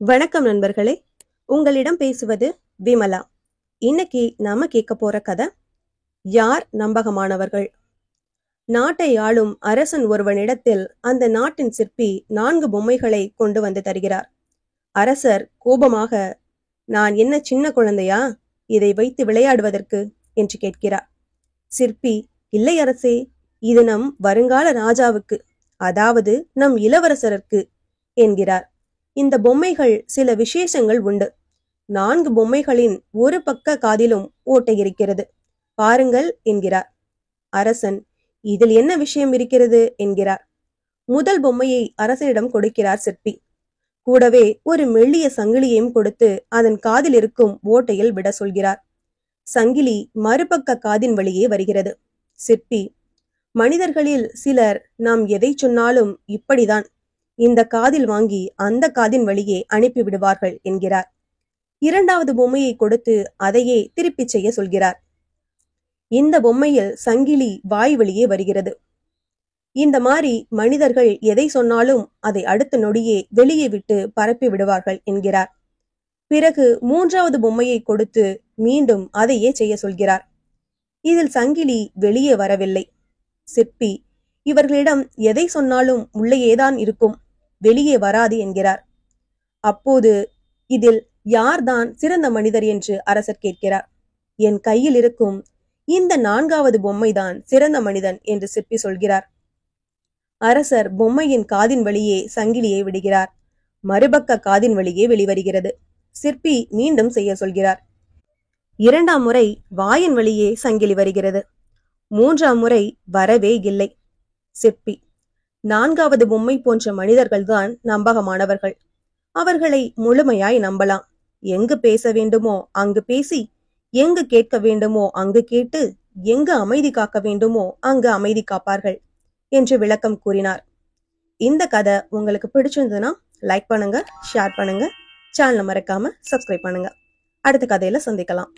வணக்கம் நண்பர்களே, உங்களிடம் பேசுவது விமலா. இன்னைக்கு நாம கேட்க போற கதை, யார் நம்பகமானவர்கள். நாட்டை ஆளும் அரசன் ஒருவனிடத்தில் அந்த நாட்டின் சிற்பி 4 பொம்மைகளை கொண்டு வந்து தருகிறார். அரசர் கோபமாக, நான் என்ன சின்ன குழந்தையா, இதை வைத்து விளையாடுவதற்கு என்று கேட்கிறார். சிற்பி, இல்லை அரசே, இது நம் வருங்கால ராஜாவுக்கு, அதாவது நம் இளவரசருக்கு என்கிறார். இந்த பொம்மைகள் சில விசேஷங்கள் உண்டு. 4 பொம்மைகளின் ஒரு பக்க காதிலும் ஓட்டை இருக்கிறது, பாருங்கள் என்கிறார். அரசன், இதில் என்ன விஷயம் இருக்கிறது என்கிறார். முதல் பொம்மையை அரசனிடம் கொடுக்கிறார் சிற்பி. கூடவே ஒரு மெல்லிய சங்கிலியையும் கொடுத்து அதன் காதில் இருக்கும் ஓட்டையில் விட சொல்கிறார். சங்கிலி மறுபக்க காதின் வழியே வருகிறது. சிற்பி, மனிதர்களில் சிலர் நாம் எதை சொன்னாலும் இப்படிதான் இந்த காதில் வாங்கி அந்த காதின் வழியே அனுப்பி விடுவார்கள் என்கிறார். 2வது பொம்மையை கொடுத்து அதையே திருப்பி செய்ய சொல்கிறார். இந்த பொம்மையில் சங்கிலி வாய் வழியே வருகிறது. இந்த மாதிரி மனிதர்கள் எதை சொன்னாலும் அதை அடுத்த நொடியே வெளியே விட்டு பரப்பி விடுவார்கள் என்கிறார். பிறகு 3வது பொம்மையை கொடுத்து மீண்டும் அதையே செய்ய சொல்கிறார். இதில் சங்கிலி வெளியே வரவில்லை. சிற்பி, இவர்களிடம் எதை சொன்னாலும் உள்ளேதான் இருக்கும், வெளியே வராது என்கிறார். அப்போது இதில் யார்தான் சிறந்த மனிதர் என்று அரசர் கேட்கிறார். என் கையில் இருக்கும் இந்த 4வது பொம்மைதான் சிறந்த மனிதன் என்று சிற்பி சொல்கிறார். அரசர் பொம்மையின் காதின் வழியே சங்கிலியை விடுகிறார். மறுபக்க காதின் வழியே வெளிவருகிறது. சிற்பி மீண்டும் செய்ய சொல்கிறார். 2ஆம் முறை வாயின் வழியே சங்கிலி வருகிறது. 3ஆம் முறை வரவே இல்லை. சிற்பி, 4வது பொம்மை போன்ற மனிதர்கள்தான் நம்பகமானவர்கள். அவர்களை முழுமையாய் நம்பலாம். எங்கு பேச வேண்டுமோ அங்கு பேசி, எங்கு கேட்க வேண்டுமோ அங்கு கேட்டு, எங்கு அமைதி காக்க வேண்டுமோ அங்கு அமைதி காப்பார்கள் என்று விளக்கம் கூறினார். இந்த கதை உங்களுக்கு பிடிச்சிருந்ததுன்னா லைக் பண்ணுங்க, ஷேர் பண்ணுங்க, சேனலை மறக்காம சப்ஸ்கிரைப் பண்ணுங்க. அடுத்த கதையில சந்திக்கலாம்.